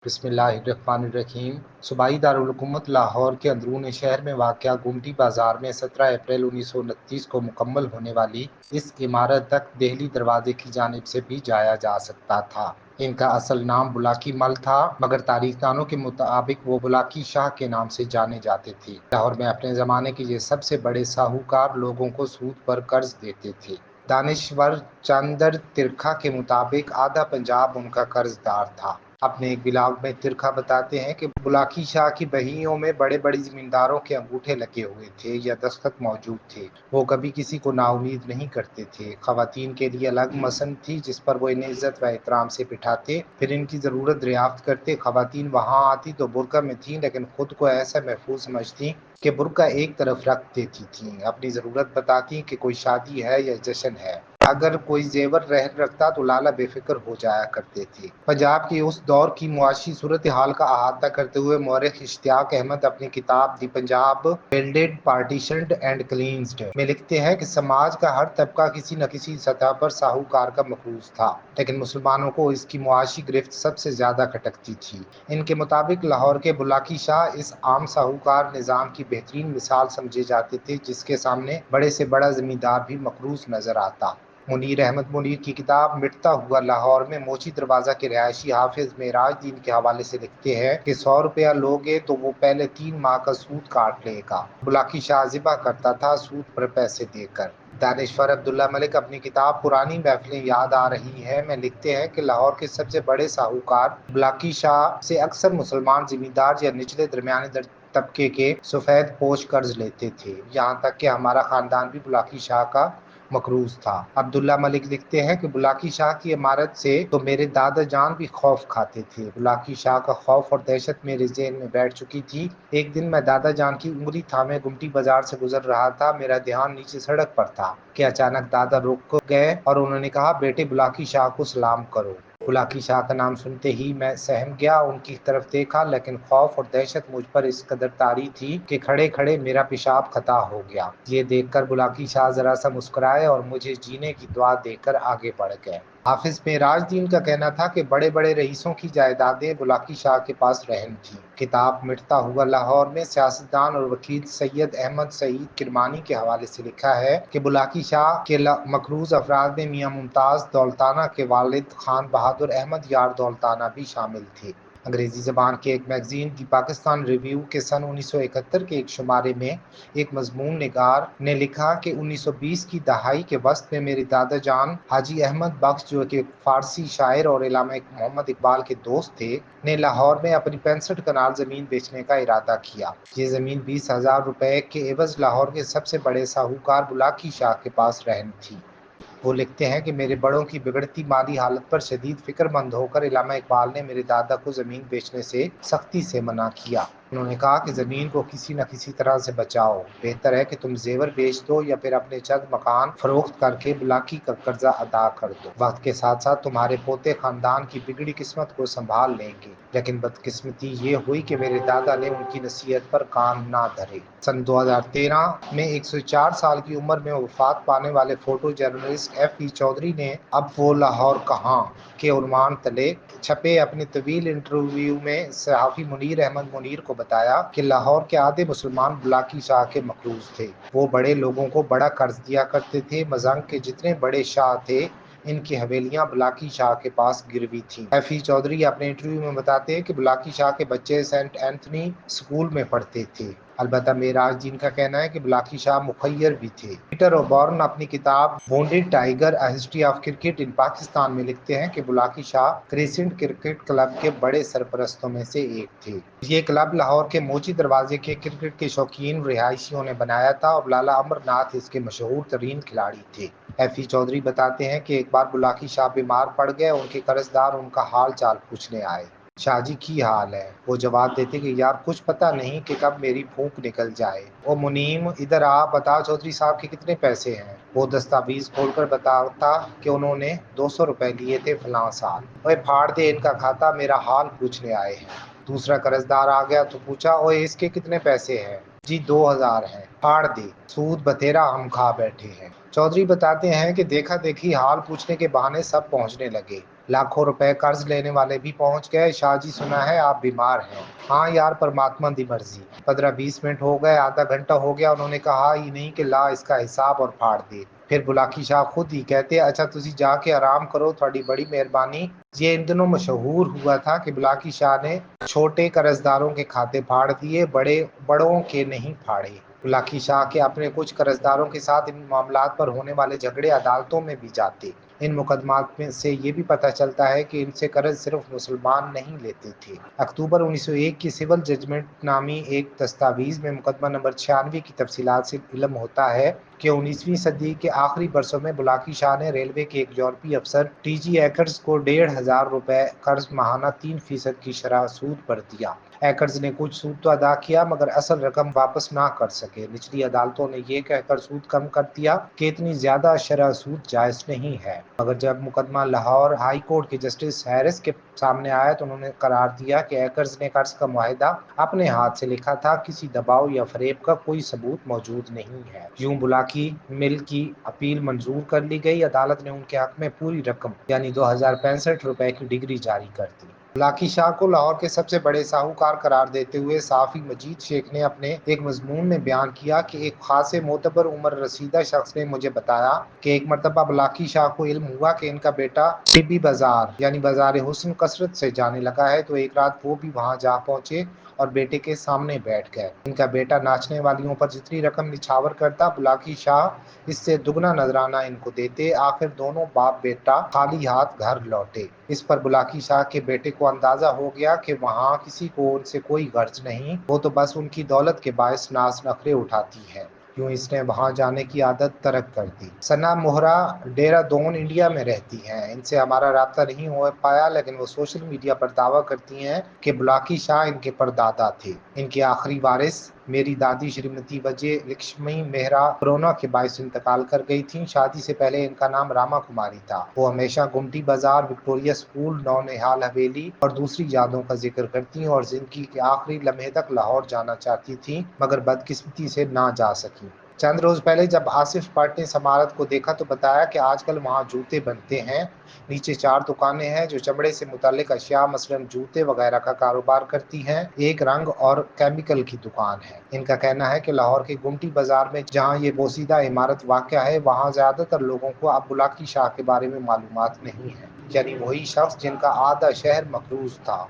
बिस्मिल्लाहिर्रहमानिर्रहीम। सूबाई दारुल-हुकूमत लाहौर के अंदरून शहर में वाक़या गुमटी बाज़ार में 17 अप्रैल 1929 को मुकम्मल होने वाली इस इमारत तक देहली दरवाजे की जानिब से भी जाया जा सकता था। इनका असल नाम बुलाकी मल था, मगर तारीखदानों के मुताबिक वो बुलाकी शाह के नाम से जाने जाते थे। लाहौर में अपने ज़माने के ये सबसे बड़े साहूकार लोगों को सूद पर कर्ज देते थे। दानिश्वर चंदर तिरखा के मुताबिक आधा पंजाब उनका कर्जदार था। अपने एक ब्लॉग में तिरखा बताते हैं कि बुलाकी शाह की बहियों में बड़े बड़े जमींदारों के अंगूठे लगे हुए थे या दस्तखत मौजूद थे। वो कभी किसी को नाउमीद नहीं करते थे। खवातीन के लिए अलग मसन थी जिस पर वो इन्हें इज्जत व एहतराम से बिठाते, फिर इनकी ज़रूरत दरियाफ्त करते। खवातीन वहाँ आती तो बुरका में थीं, लेकिन खुद को ऐसा महफूज समझती कि बुरका एक तरफ रख देती थीं। अपनी ज़रूरत बताती कि कोई शादी है या जश्न है। अगर कोई जेवर रखता तो लाला बेफिक्र हो जाया करते थे। पंजाब के उस दौर की मुआशी सूरत हाल का अहाता करते हुए मौरख इश्तियाक अहमद अपनी किताब दी पंजाब बिल्डेड पार्टीशन्ड एंड क्लींस्ड में लिखते हैं कि समाज का हर तबका किसी न किसी सतह पर साहूकार का मखरूज था, लेकिन मुसलमानों को इसकी मुआशी गिरफ्त सबसे ज्यादा खटकती थी। इनके मुताबिक लाहौर के बुलाकी शाह इस आम साहूकार निज़ाम की बेहतरीन मिसाल समझे जाते थे, जिसके सामने बड़े से बड़ा जमींदार भी मकरूज नजर आता। मुनीर अहमद मुनीर की किताब मिटता हुआ लाहौर में मोची दरवाजा के रिहायशी हाफिज मेराज दीन के हवाले से लिखते हैं कि 100 रुपया लोगे तो वो पहले 3 माह का सूद काट लेगा। बुलाकी शाह ज़िबा करता था सूद पर पैसे देकर। दानिश्वर अब्दुल्ला मलिक अपनी किताब पुरानी महफिलें याद आ रही है में लिखते हैं कि लाहौर के सबसे बड़े साहूकार बुलाकी शाह से अक्सर मुसलमान जिमींदार या निचले दरमियाने तबके के सफेद पोश कर्ज लेते थे। यहाँ तक कि हमारा खानदान भी बुलाकी शाह का मकरूज था। अब्दुल्ला मलिक लिखते हैं कि बुलाकी शाह की इमारत से तो मेरे दादा जान भी खौफ खाते थे। बुलाकी शाह का खौफ और दहशत मेरे ज़हन में बैठ चुकी थी। एक दिन मैं दादा जान की उंगली थामे गुमटी बाजार से गुजर रहा था। मेरा ध्यान नीचे सड़क पर था कि अचानक दादा रुक गए और उन्होंने कहा, बेटे बुलाकी शाह को सलाम करो। बुलाकी शाह का नाम सुनते ही मैं सहम गया, उनकी तरफ देखा, लेकिन खौफ और दहशत मुझ पर इस कदर तारी थी कि खड़े खड़े मेरा पेशाब खता हो गया। ये देखकर बुलाकी शाह जरा सा मुस्कुराए और मुझे जीने की दुआ देकर आगे बढ़ गए। हाफिज मेराज दीन का कहना था कि बड़े बड़े रईसों की जायदादें बुलाकी शाह के पास रहन थी। किताब मिटता हुआ लाहौर में सियासतदान और वकील सैयद अहमद सईद किरमानी के हवाले से लिखा है कि बुलाकी शाह के मकरूज अफराद में मियाँ मुमताज दौलताना के वालिद खान बहादुर अहमद यार दौलताना भी शामिल थे। अंग्रेजी ज़बान के एक मैगजीन दी पाकिस्तान रिव्यू के सन 1971 के एक शुमारे में एक मजमून निगार ने लिखा कि 1920 की दहाई के वस्त में मेरे दादा जान हाजी अहमद बख्श, जो कि फारसी शायर और इलामा मोहम्मद इकबाल के दोस्त थे, ने लाहौर में अपनी 65 कनाल ज़मीन बेचने का इरादा किया। ये ज़मीन 20,000 रुपए के एवज लाहौर के सबसे बड़े साहूकार बुलाकी शाह के पास रहन थी। वो लिखते हैं कि मेरे बड़ों की बिगड़ती माली हालत पर शदीद फिक्रमंद होकर इलामा इकबाल ने मेरे दादा को ज़मीन बेचने से सख्ती से मना किया। उन्होंने कहा कि ज़मीन को किसी न किसी तरह से बचाओ, बेहतर है कि तुम जेवर बेच दो या फिर अपने चंद मकान फरोख्त करके बुलाकी का कर्जा अदा कर दो। वक्त के साथ साथ तुम्हारे पोते खानदान की बिगड़ी किस्मत को संभाल लेंगे। लेकिन बदकिस्मती ये हुई कि मेरे दादा ने उनकी नसीहत पर कान ना धरे। सन 2013 में 104 साल की उम्र में वफात पाने वाले फोटो जर्नलिस्ट F.E. चौधरी ने अब वो लाहौर कहाँ के उन्वान तले छपे अपने तवील इंटरव्यू में सहाफ़ी मुनीर अहमद मुनीर को बताया कि लाहौर के आधे मुसलमान बुलाकी शाह के मकरूज थे। वो बड़े लोगों को बड़ा कर्ज दिया करते थे। मजंग के जितने बड़े शाह थे, इनकी हवेलियां बुलाकी शाह के पास गिरवी थीं। F.E. चौधरी अपने इंटरव्यू में बताते हैं कि बुलाकी शाह के बच्चे सेंट एंथनी स्कूल में पढ़ते थे। अलबत्ता मेराज दीन का कहना है कि बुलाकी शाह मुखय्यर भी थे। पीटर ओबॉर्न अपनी किताब wounded tiger a history of cricket in Pakistan में लिखते हैं कि Bulaki Shah crescent cricket club के बड़े सरपरस्तों में से एक थे। ये क्लब लाहौर के मोची दरवाजे के क्रिकेट के शौकीन रिहायशियों ने बनाया था और लाला अमरनाथ इसके मशहूर तरीन खिलाड़ी थे। F.E. चौधरी बताते हैं कि एक बार बुलाकी शाह बीमार पड़ गए। उनके कर्जदार उनका हाल चाल पूछने आए। शाहजी की हाल है? वो जवाब देते कि यार कुछ पता नहीं कि कब मेरी भूख निकल जाए। वो मुनीम इधर आ, बता चौधरी साहब के कितने पैसे हैं। वो दस्तावेज खोलकर बताता कि उन्होंने 200 रुपए लिए थे फलां साल। ओए फाड़ दे इनका खाता, मेरा हाल पूछने आए हैं। दूसरा कर्जदार आ गया तो पूछा, ओए इसके कितने पैसे हैं? जी 2000 हैं। फाड़ दे, सूद बतेरा हम खा बैठे हैं। चौधरी बताते हैं कि देखा देखी हाल पूछने के बहाने सब पहुंचने लगे। लाखों रुपए कर्ज लेने वाले भी पहुंच गए। शाह जी, सुना है आप बीमार हैं। हाँ यार, परमात्मा दी मर्जी। 15-20 मिनट हो गए, आधा घंटा हो गया, उन्होंने कहा ही नहीं कि ला इसका हिसाब और फाड़ दे। फिर बुलाकी शाह खुद ही कहते, अच्छा तुसी जाके आराम करो, थोड़ी बड़ी मेहरबानी। ये इन दिनों मशहूर हुआ था कि बुलाकी शाह ने छोटे कर्जदारों के खाते फाड़ दिए, बड़ों के नहीं फाड़े। बुलाकी शाह के अपने कुछ कर्जदारों के साथ इन मामलात पर होने वाले झगड़े अदालतों में भी जाते। इन मुकदमात में से ये भी पता चलता है कि इनसे कर्ज सिर्फ मुसलमान नहीं लेते थे। अक्टूबर 1901 की सिविल जजमेंट नामी एक दस्तावेज में मुकदमा नंबर 96 की तफसीलात से इल्म होता है कि 19वीं सदी के आखिरी बरसों में बुलाकी शाह ने रेलवे के एक यूरोपीय अफसर टीजी एकर्स को 1,500 रुपए कर्ज माहाना 3% की शरह सूद पर दिया। एकर्स ने कुछ सूद तो अदा किया, मगर असल रकम वापस ना कर सके। निचली अदालतों ने यह कहकर सूद कम कर दिया कि इतनी ज्यादा शरह सूद जायज नहीं है। मगर जब मुकदमा लाहौर हाई कोर्ट के जस्टिस हैरिस के सामने आया तो उन्होंने करार दिया कि एकर्स ने कर्ज का मुआहिदा अपने हाथ से लिखा था, किसी दबाव या फरेब का कोई सबूत मौजूद नहीं है। यूं बुलाकी मिल की अपील मंजूर कर ली गई। अदालत ने उनके हक में पूरी रकम यानी 2065 रुपए की डिग्री जारी कर दी। बुलाकी शाह को लाहौर के सबसे बड़े साहूकार करार देते हुए साफी मजीद शेख ने अपने एक मजमून में बयान किया कि एक खासे मोतबर उम्र रसीदा शख्स ने मुझे बताया कि एक मरतबा बुलाकी शाह को इल्म हुआ कि इनका बेटा टिब्बी बाजार यानी बाजार हुस्न कसरत से जाने लगा है, तो एक रात वो भी वहां जा पहुंचे और बेटे के सामने बैठ गए। इनका बेटा नाचने वालियों पर जितनी रकम निछावर करता, बुलाकी शाह इससे दुगना नजराना इनको देते। आखिर दोनों बाप बेटा खाली हाथ घर लौटे। इस पर बुलाकी शाह के बेटे को अंदाजा हो गया कि वहां किसी को उनसे कोई गर्ज नहीं, वो तो बस उनकी दौलत के बायस नाज नखरे उठाती है। यूं इसने वहां जाने की आदत तर्क कर दी। सना मोहरा देहरादून इंडिया में रहती हैं। इनसे हमारा राब्ता नहीं हो पाया, लेकिन वो सोशल मीडिया पर दावा करती हैं कि बुलाकी शाह इनके परदादा थे। इनके आखिरी वारिस मेरी दादी श्रीमती वजह लक्ष्मी मेहरा कोरोना के बायस इंतकाल कर गई थी। शादी से पहले इनका नाम रामा कुमारी था। वो हमेशा गुमटी बाजार, विक्टोरिया स्कूल, नौनिहाल हवेली और दूसरी यादों का जिक्र करती और जिंदगी के आखिरी लम्हे तक लाहौर जाना चाहती थी, मगर बदकिस्मती से ना जा सकी। चंद रोज पहले जब आसिफ भट्ट ने इस इमारत को देखा तो बताया कि आजकल वहाँ जूते बनते हैं। नीचे 4 दुकानें हैं जो चमड़े से मुतालिक अशिया मसलन जूते वगैरह का कारोबार करती हैं। एक रंग और केमिकल की दुकान है। इनका कहना है कि लाहौर के गुमटी बाजार में जहाँ ये बोसीदा इमारत वाक़या है, वहाँ ज्यादातर लोगों को अब बुलाकी शाह के बारे में मालूमात नहीं है, यानी वही शख्स जिनका आधा शहर मकरूज था।